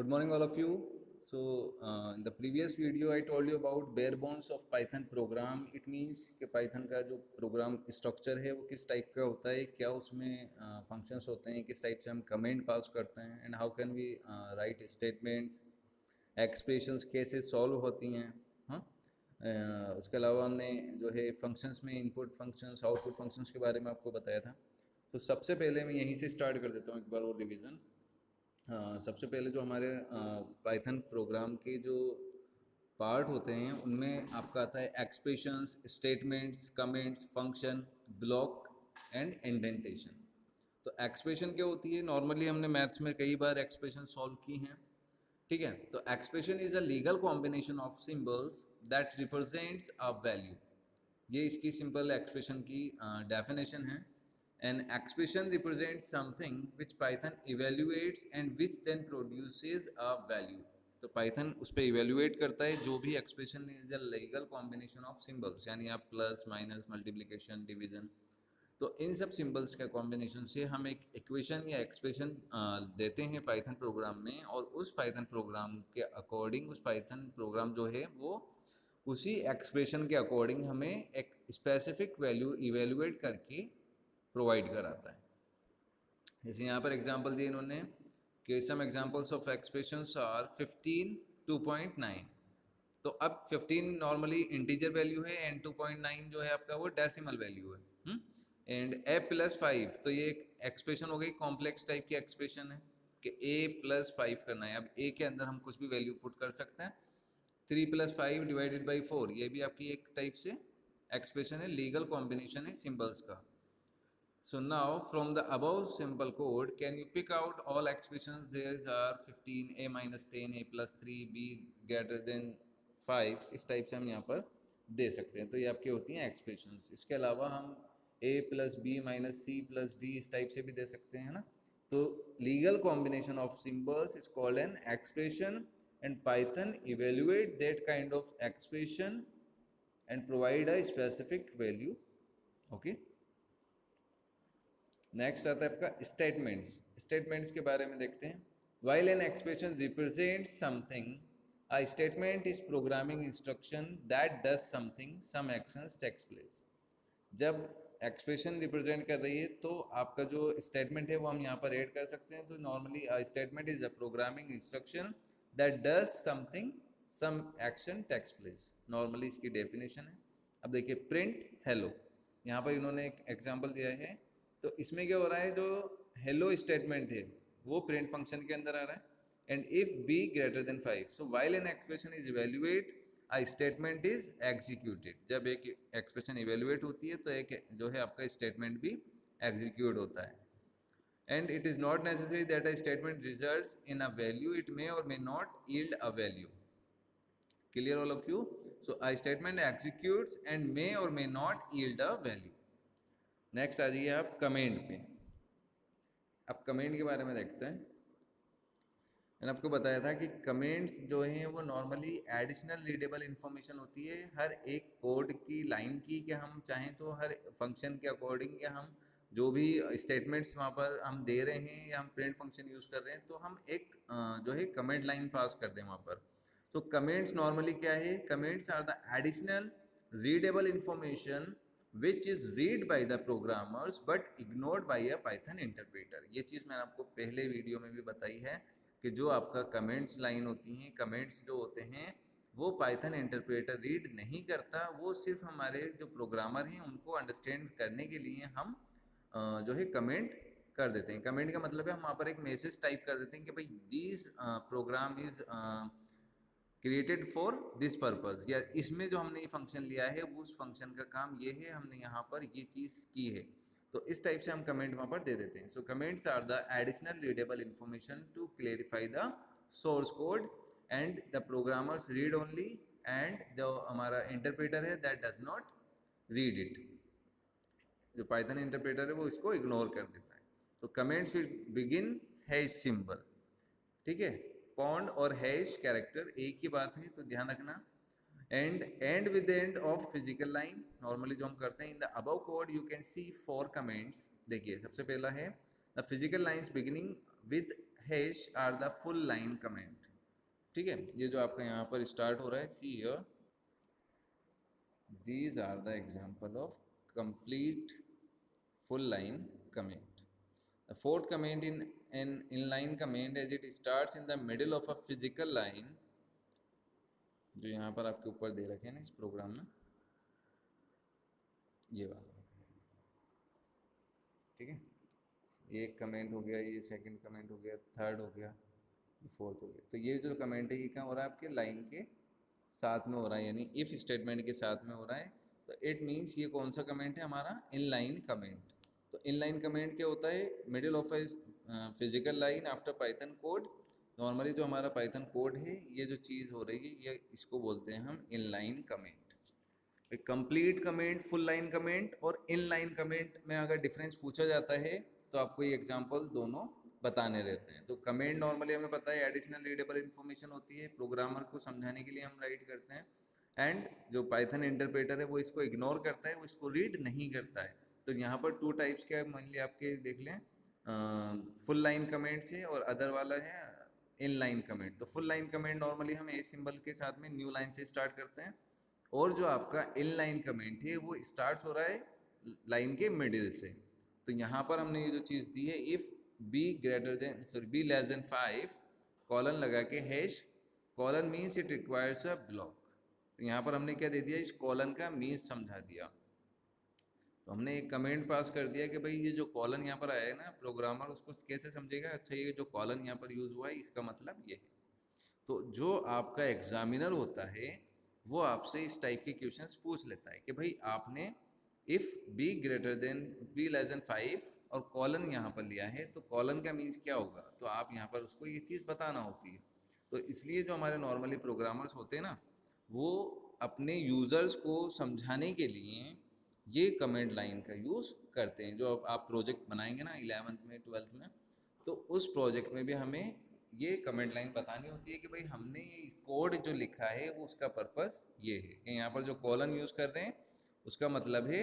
Good morning, all of you. In the previous video, I told you about bare bones of Python program. It means कि Python का जो programme structure है वो किस type का होता है, क्या उसमें फंक्शंस होते हैं, किस टाइप से हम कमेंट पास करते हैं, and how can we write statements, expressions कैसे सॉल्व होती हैं. हाँ, उसके अलावा हमने जो है फंक्शंस में इनपुट फंक्शंस, आउटपुट फंक्शंस के बारे में आपको बताया था. तो सबसे पहले मैं यहीं से स्टार्ट कर देता हूँ एक बार और रिवीजन. सबसे पहले जो हमारे पाइथन प्रोग्राम के जो पार्ट होते हैं उनमें आपका आता है expressions, statements, comments, function, block and indentation. तो एक्सप्रेशन क्या होती है? नॉर्मली हमने मैथ्स में कई बार एक्सप्रेशन सॉल्व की हैं. ठीक है, तो expression is a legal combination of symbols that represents a value. ये इसकी सिंपल एक्सप्रेशन की डेफिनेशन है. An expression represents something which Python evaluates and which then produces a value. तो Python उस पर इवेल्युएट करता है जो भी expression is a legal combination of symbols, यानी आप प्लस माइनस मल्टीप्लिकेशन डिवीजन, तो इन सब सिंबल्स के कॉम्बिनेशन से हम एक इक्वेशन या एक्सप्रेशन देते हैं पाइथन प्रोग्राम में, और उस पाइथन प्रोग्राम के अकॉर्डिंग उस पाइथन प्रोग्राम जो है वो उसी एक्सप्रेशन के अकॉर्डिंग हमें एक स्पेसिफिक वैल्यू इवेल्युएट करके प्रोवाइड कराता है. जैसे यहाँ पर एग्जांपल दिए इन्होंने कि some examples of expressions are 15, 2.9. तो अब 15 नॉर्मली इंटीजर वैल्यू है एंड 2.9 जो है आपका वो डेसिमल वैल्यू है. एंड a प्लस 5, तो ये एक एक्सप्रेशन हो गई, कॉम्प्लेक्स टाइप की एक्सप्रेशन है कि a प्लस 5 करना है. अब a के अंदर हम कुछ भी वैल्यू पुट कर सकते हैं. 3 प्लस 5 डिवाइडेड बाई 4, ये भी आपकी एक टाइप से एक्सप्रेशन है, लीगल कॉम्बिनेशन है सिम्बल्स का. So now from the above simple code, can you pick out all expressions? There are 15, a minus 10, a plus 3, b greater than 5. इस टाइप से हम यहाँ पर दे सकते हैं. तो ये आपकी होती हैं एक्सप्रेशंस. इसके अलावा हम a plus B minus C plus D इस टाइप से भी दे सकते हैं ना. तो legal combination of symbols is called an expression, and Python evaluate that kind of expression and provide a specific value. Okay, next आता है आपका स्टेटमेंट्स. स्टेटमेंट्स के बारे में देखते हैं. While an expression represents something, a statement is programming instruction that does something, some actions takes place. जब expression represent कर रही है तो आपका जो स्टेटमेंट है वो हम यहाँ पर ऐड कर सकते हैं. तो normally a statement is a programming instruction that does something, some action takes place. Normally इसकी डेफिनेशन है. अब देखिए प्रिंट हेलो, यहाँ पर इन्होंने एक एग्जाम्पल दिया है. तो इसमें क्या हो रहा है, जो हेलो स्टेटमेंट है वो प्रिंट फंक्शन के अंदर आ रहा है. And if be greater than 5, so while an expression is evaluate a statement is executed. जब एक एक्सप्रेशन इवेल्युएट होती है तो एक जो है आपका स्टेटमेंट भी एग्जीक्यूट होता है. And it is not necessary that a statement results in a value, it may और may not yield a value. Clear all of you? So a statement executes and may और may not yield a value. Next आ जाइए आप comment पे. अब comment के बारे में देखते हैं. मैंने आपको बताया था कि कमेंट्स जो हैं वो नॉर्मली एडिशनल रीडेबल इंफॉर्मेशन होती है हर एक कोड की लाइन की, कि हम चाहें तो हर फंक्शन के अकॉर्डिंग या हम जो भी स्टेटमेंट्स वहाँ पर हम दे रहे हैं या हम प्रिंट फंक्शन यूज़ कर रहे हैं तो हम एक जो है कमेंट लाइन पास कर दें वहाँ पर. सो कमेंट्स नॉर्मली क्या है? Comments are the additional readable information which is read by the programmers but ignored by a Python interpreter. ये चीज़ मैंने आपको पहले वीडियो में भी बताई है कि जो आपका कमेंट्स लाइन होती हैं, कमेंट्स जो होते हैं वो पाइथन इंटरप्रेटर रीड नहीं करता. वो सिर्फ हमारे जो प्रोग्रामर हैं उनको अंडरस्टैंड करने के लिए हम जो है कमेंट कर देते हैं. कमेंट का मतलब है हम वहाँ पर एक मैसेज टाइप कर देते हैं कि भाई this program is created for this purpose, या इसमें जो हमने ये फंक्शन लिया है वो उस फंक्शन का काम ये है, हमने यहाँ पर ये चीज़ की है. तो इस टाइप से हम कमेंट वहाँ पर दे देते हैं. So comments are the additional readable information to clarify the source code and the programmers read only, and जो हमारा इंटरप्रेटर है that does not read it. जो पाइथन इंटरप्रेटर है वो इसको इग्नोर कर देता है. तो comment should begin hash symbol. ठीक है, पॉन्ड और हैश कैरेक्टर एक ही बात है तो ध्यान रखना. And with the end of physical line. Normally जो हम करते हैं in the above code you can see 4 comments. देखिए सबसे पहला है the physical lines beginning with hash are the full line comment. ठीक है, ये जो आपका यहाँ पर स्टार्ट हो रहा है, see here, these are the example of complete full line comment. The fourth comment in an inline comment, as it starts in the middle of a physical line, जो यहाँ पर आपके ऊपर दे रखे हैं ना इस प्रोग्राम में, ये वाला, ठीक है, एक कमेंट हो गया, ये सेकंड कमेंट हो गया, थर्ड हो गया, फोर्थ हो गया। तो ये जो कमेंट है ये क्या हो रहा है, आपके लाइन के साथ में हो रहा है, यानी इफ स्टेटमेंट के साथ में हो रहा है। तो इट मीन्स ये कौन सा कमेंट है, हमारा इनलाइन कमेंट। तो इनलाइन कमेंट क्या होता है, middle of a physical line after Python code. Normally जो हमारा पाइथन कोड है, ये जो चीज़ हो रही है, ये इसको बोलते हैं हम inline comment. Complete comment, full line comment और इनलाइन कमेंट में अगर डिफरेंस पूछा जाता है तो आपको ये एग्जांपल्स दोनों बताने रहते हैं। तो कमेंट नॉर्मली हमें पता है एडिशनल रीडेबल इन्फॉर्मेशन होती है, प्रोग्रामर को समझाने के लिए हम राइट करते हैं, एंड जो पाइथन इंटरप्रेटर है वो इसको इग्नोर करता है, वो इसको रीड नहीं करता है। तो यहाँ पर टू टाइप्स के मान लिया आपके देख लें, फुल लाइन कमेंट से, और अदर वाला है इन लाइन कमेंट। तो फुल लाइन कमेंट नॉर्मली हम ए सिंबल के साथ में न्यू लाइन से स्टार्ट करते हैं, और जो आपका इन लाइन कमेंट है वो स्टार्ट हो रहा है लाइन के मिडिल से। तो यहाँ पर हमने ये जो चीज़ दी है, if be greater than be less than 5 colon लगा के hash, colon means it requires a block. तो यहाँ पर हमने क्या दे दिया, इस कॉलन का मीन्स समझा दिया। तो हमने एक कमेंट पास कर दिया कि भाई ये जो कॉलन यहाँ पर आया है ना, प्रोग्रामर उसको कैसे समझेगा, अच्छा ये जो कॉलन यहाँ पर यूज़ हुआ है इसका मतलब ये है। तो जो आपका एग्जामिनर होता है वो आपसे इस टाइप के क्वेश्चंस पूछ लेता है कि भाई आपने if be greater than be less than 5 और कॉलन यहाँ पर लिया है, तो कॉलन का मीन्स क्या होगा, तो आप यहाँ पर उसको ये चीज़ बताना होती है। तो इसलिए जो हमारे नॉर्मली प्रोग्रामर्स होते हैं ना, वो अपने यूज़र्स को समझाने के लिए ये कमेंट लाइन का यूज़ करते हैं। जो आप प्रोजेक्ट बनाएंगे ना 11th में 12th में, तो उस प्रोजेक्ट में भी हमें ये कमेंट लाइन बतानी होती है कि भाई हमने ये कोड जो लिखा है वो उसका पर्पस ये है कि यहाँ पर जो कॉलन यूज़ कर रहे हैं उसका मतलब है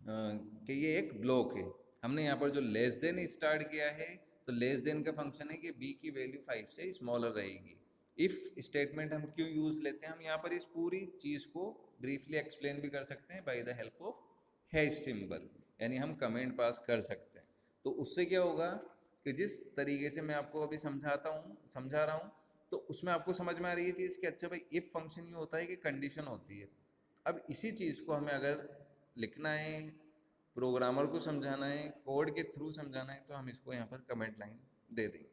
कि ये एक ब्लॉक है। हमने यहाँ पर जो लेस देन स्टार्ट किया है, तो लेस देन का फंक्शन है कि बी की वैल्यू 5 से स्मॉलर रहेगी। इफ़ स्टेटमेंट हम क्यों यूज़ लेते हैं, हम यहाँ पर इस पूरी चीज़ को ब्रीफली एक्सप्लेन भी कर सकते हैं by the help of hash symbol, यानी हम कमेंट पास कर सकते हैं। तो उससे क्या होगा कि जिस तरीके से मैं आपको अभी समझा रहा हूँ, तो उसमें आपको समझ में आ रही है चीज़ कि अच्छा भाई इफ़ फंक्शन ये होता है कि कंडीशन होती है। अब इसी चीज़ को हमें अगर लिखना है, प्रोग्रामर को समझाना है, कोड के थ्रू समझाना है, तो हम इसको यहाँ पर कमेंट लाइन दे देंगे।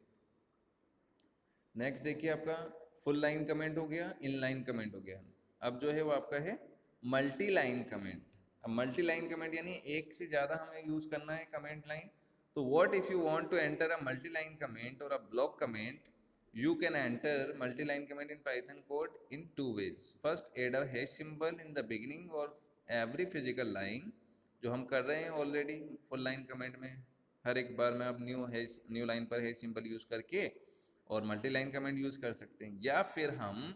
नेक्स्ट देखिए, आपका फुल लाइन कमेंट हो गया, इन लाइन कमेंट हो गया। अब जो है वो आपका है मल्टी लाइन कमेंट। अब मल्टी लाइन कमेंट यानी एक से ज़्यादा हमें यूज़ करना है कमेंट लाइन। तो what if you want to enter a multi line comment और a block comment, you can enter multi-line comment in Python code in two ways. First, add a hash symbol in the beginning of every physical line, जो हम कर रहे हैं already full line comment में। हर एक बार में आप न्यू लाइन पर हैश सिंबल यूज़ करके और मल्टी लाइन कमेंट यूज़ कर सकते हैं। या फिर हम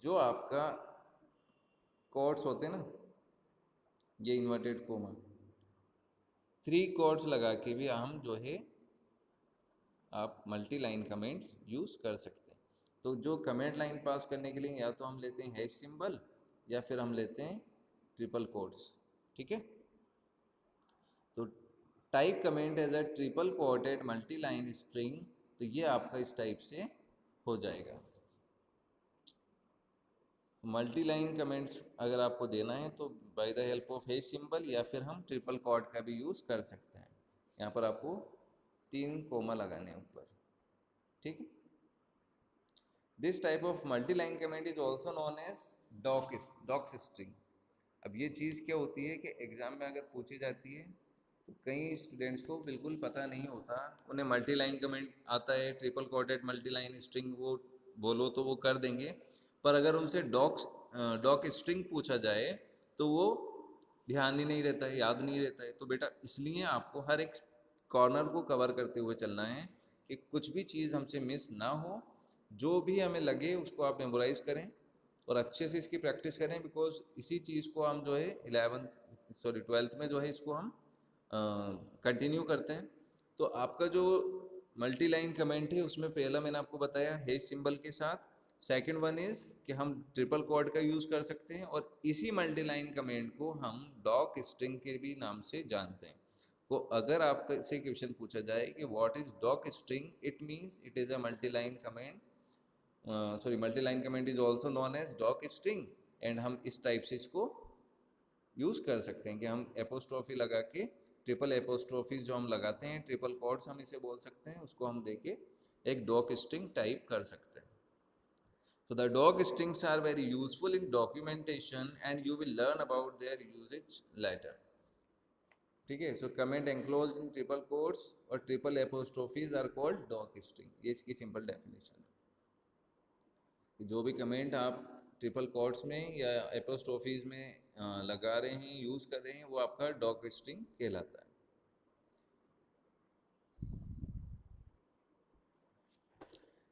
जो आपका कोड्स होते हैं ना, ये इन्वर्टेड कोमा 3 कोड्स लगा के भी हम जो है आप मल्टी लाइन कमेंट्स यूज़ कर सकते हैं। तो जो कमेंट लाइन पास करने के लिए या तो हम लेते हैं हैश सिंबल या फिर हम लेते हैं ट्रिपल कोट्स, ठीक है। तो type comment as a triple quoted multi line string, तो ये आपका इस टाइप से हो जाएगा। मल्टी लाइन कमेंट्स अगर आपको देना है तो by the help of hash symbol या फिर हम ट्रिपल कोट का भी यूज़ कर सकते हैं। यहाँ पर आपको 3 कोमा लगाने ऊपर, ठीक है। This type of multi line comment is also known as docs string. अब ये चीज़ क्या होती है कि एग्ज़ाम में अगर पूछी जाती है तो कई स्टूडेंट्स को बिल्कुल पता नहीं होता, उन्हें मल्टी लाइन कमेंट आता है, triple quoted multi line string वो बोलो तो वो कर देंगे, पर अगर उनसे डॉक स्ट्रिंग पूछा जाए तो वो ध्यान ही नहीं रहता है, याद नहीं रहता है। तो बेटा इसलिए आपको हर एक कॉर्नर को कवर करते हुए चलना है कि कुछ भी चीज़ हमसे मिस ना हो, जो भी हमें लगे उसको आप मेमोराइज करें और अच्छे से इसकी प्रैक्टिस करें, बिकॉज इसी चीज़ को हम जो है 12th में जो है इसको हम कंटिन्यू करते हैं। तो आपका जो मल्टी लाइन कमेंट है उसमें पहला मैंने आपको बताया हैश सिंबल के साथ, सेकंड वन इज कि हम ट्रिपल क्वाड का यूज कर सकते हैं, और इसी मल्टी लाइन कमेंट को हम डॉक स्ट्रिंग के भी नाम से जानते हैं। तो अगर आपसे से क्वेश्चन पूछा जाए कि what is doc string, it means it is a multi line comment, sorry multi line comment is also known as doc string, and हम इस टाइप से इसको यूज कर सकते हैं कि हम एपोस्ट्रॉफी लगा के, ट्रिपल एपोस्ट्रॉफीज जो हम लगाते हैं, ट्रिपल कोट्स हम इसे बोल सकते हैं, उसको हम देके एक डॉक स्ट्रिंग टाइप कर सकते हैं। So the doc strings are very useful in documentation and you will learn about their usage later. ठीक है, so comment enclosed in triple quotes और triple apostrophes are called doc string, ये इसकी simple definition है। जो भी comment आप triple quotes में या एपोस्ट्रोफीज में लगा रहे हैं, यूज कर रहे हैं, वो आपका डॉक स्ट्रिंग कहलाता है।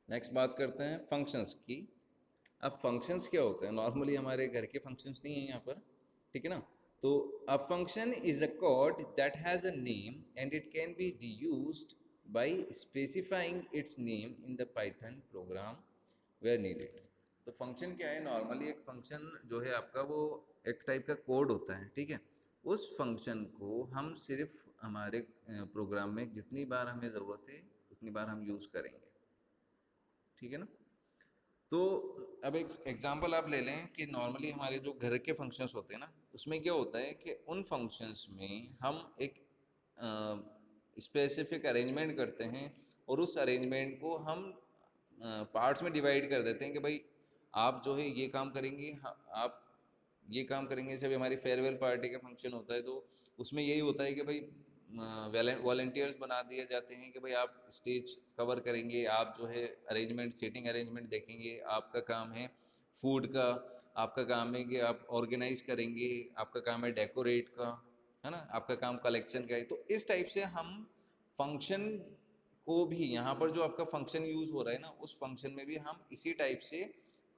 नेक्स्ट बात करते हैं फंक्शंस की। अब फंक्शंस क्या होते हैं, नॉर्मली हमारे घर के फंक्शंस नहीं है यहाँ पर, ठीक है ना। तो a function is a code that has a name and it can be reused by specifying its name in the Python program where needed. तो फंक्शन क्या है, नॉर्मली एक फंक्शन जो है आपका वो एक टाइप का कोड होता है, ठीक है। उस फंक्शन को हम सिर्फ हमारे प्रोग्राम में जितनी बार हमें ज़रूरत है उतनी बार हम यूज़ करेंगे, ठीक है ना। तो अब एक एग्जांपल आप ले लें कि नॉर्मली हमारे जो घर के फंक्शंस होते हैं ना, उसमें क्या होता है कि उन फंक्शंस में हम एक स्पेसिफिक अरेंजमेंट करते हैं, और उस अरेंजमेंट को हम पार्ट्स में डिवाइड कर देते हैं कि भाई आप जो है ये काम करेंगे, आप ये काम करेंगे। जब हमारी फेयरवेल पार्टी का फंक्शन होता है तो उसमें यही होता है कि भाई वॉलंटियर्स बना दिए जाते हैं कि भाई आप स्टेज कवर करेंगे, आप जो है अरेंजमेंट, सीटिंग अरेंजमेंट देखेंगे, आपका काम है फूड का, आपका काम है कि आप ऑर्गेनाइज करेंगे, आपका काम है डेकोरेट का, है ना, आपका काम कलेक्शन का है। तो इस टाइप से हम फंक्शन को भी, यहाँ पर जो आपका फंक्शन यूज हो रहा है ना, उस फंक्शन में भी हम इसी टाइप से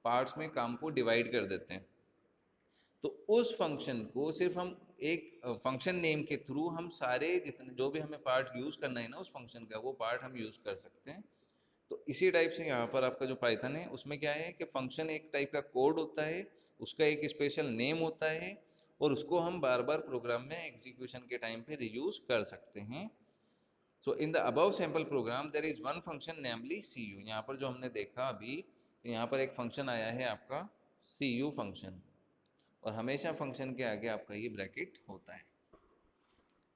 पार्ट्स में काम को डिवाइड कर देते हैं। तो उस फंक्शन को सिर्फ हम एक फंक्शन नेम के थ्रू हम सारे जितने जो भी हमें पार्ट यूज करना है ना उस फंक्शन का, वो पार्ट हम यूज कर सकते हैं। तो इसी टाइप से यहाँ पर आपका जो पाइथन है उसमें क्या है कि फंक्शन एक टाइप का कोड होता है, उसका एक स्पेशल नेम होता है, और उसको हम बार बार प्रोग्राम में एग्जीक्यूशन के टाइम पे रीयूज कर सकते हैं। So in the above sample program there is one function namely C U. यहाँ पर जो हमने देखा अभी, यहाँ पर एक फंक्शन आया है आपका सी यू फंक्शन, और हमेशा फंक्शन के आगे आपका ये ब्रैकेट होता है,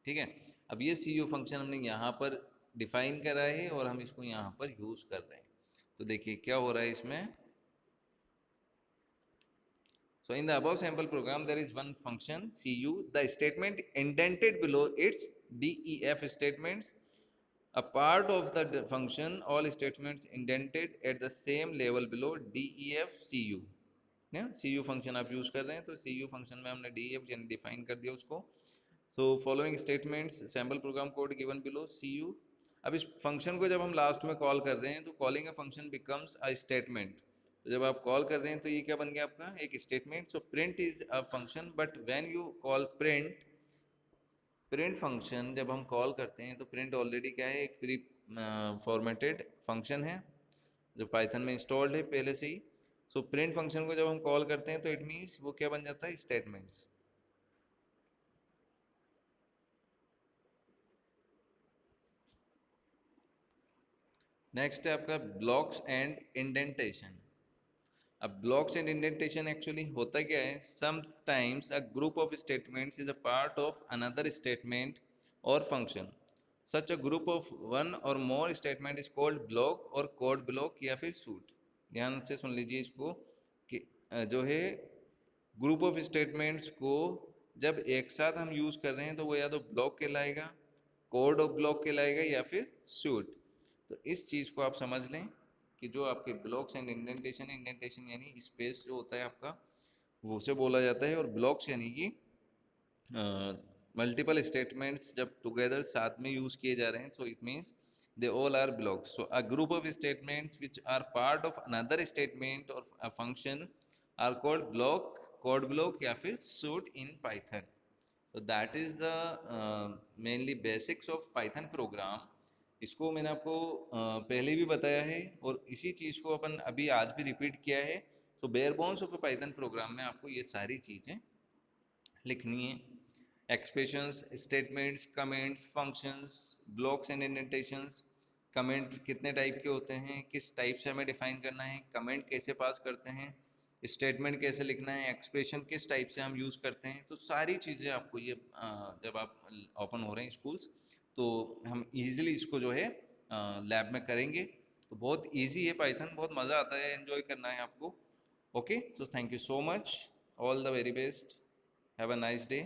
ठीक है। अब ये सी यू फंक्शन हमने यहाँ पर डिफाइन करा है और हम इसको यहाँ पर यूज कर रहे हैं। तो देखिए क्या हो रहा है इसमें। So in the above sample program there is one function cu, the statement indented below its def statements, a part of the function, all statements indented at the same level below def cu। ना सी you function आप use कर रहे हैं, तो सी you function में हमने D F यानी define कर दिया उसको। So following statements sample program code given below see you. अब इस फंक्शन को जब हम लास्ट में कॉल कर रहे हैं तो calling a function becomes a statement. तो जब आप कॉल कर रहे हैं तो ये क्या बन गया आपका एक statement. So print is a function, but when you call print, print function जब हम कॉल करते हैं तो प्रिंट ऑलरेडी क्या है, एक प्री फॉर्मेटेड फंक्शन है जो पाइथन में इंस्टॉल्ड है पहले से ही। सो प्रिंट फंक्शन को जब हम कॉल करते हैं तो इट मीन्स वो क्या बन जाता है, स्टेटमेंट्स। नेक्स्ट है आपका ब्लॉक्स एंड इंडेंटेशन। अब ब्लॉक्स एंड इंडेंटेशन एक्चुअली होता क्या है, sometimes a group of statements is a part of another statement और function. Such a group of one और more statement is called block और code block या फिर suit. ध्यान से सुन लीजिए इसको कि जो है ग्रुप ऑफ स्टेटमेंट्स को जब एक साथ हम यूज कर रहे हैं तो वो या तो ब्लॉक कहलाएगा, कोड ऑफ ब्लॉक कहलाएगा, या फिर सूट। तो इस चीज को आप समझ लें कि जो आपके ब्लॉक्स एंड इंडेंटेशन, इंडेंटेशन यानी स्पेस जो होता है आपका वो उसे बोला जाता है, और ब्लॉक्स यानी कि मल्टीपल स्टेटमेंट्स जब टुगेदर साथ में यूज किए जा रहे हैं, so it means they all are blocks. So a group of statements which are part of another statement or a function are called block, code block या फिर suit in Python. So that is the mainly basics of Python program. इसको मैंने आपको पहले भी बताया है और इसी चीज़ को अपन अभी आज भी रिपीट किया है। तो bare bones of a Python program में आपको ये सारी चीज़ें लिखनी है। Expressions, statements, comments, functions, blocks and indentations. Comment कितने टाइप के होते हैं, किस टाइप से हमें डिफाइन करना है, कमेंट कैसे पास करते हैं, स्टेटमेंट कैसे लिखना है, एक्सप्रेशन किस टाइप से हम यूज़ करते हैं। तो सारी चीज़ें आपको ये जब आप ओपन हो रहे हैं स्कूल्स तो हम इजीली इसको जो है लैब में करेंगे। तो बहुत इजी है पाइथन, बहुत मज़ा आता है, एंजॉय करना है आपको। Okay, so thank you so much, all the very best, have a nice day.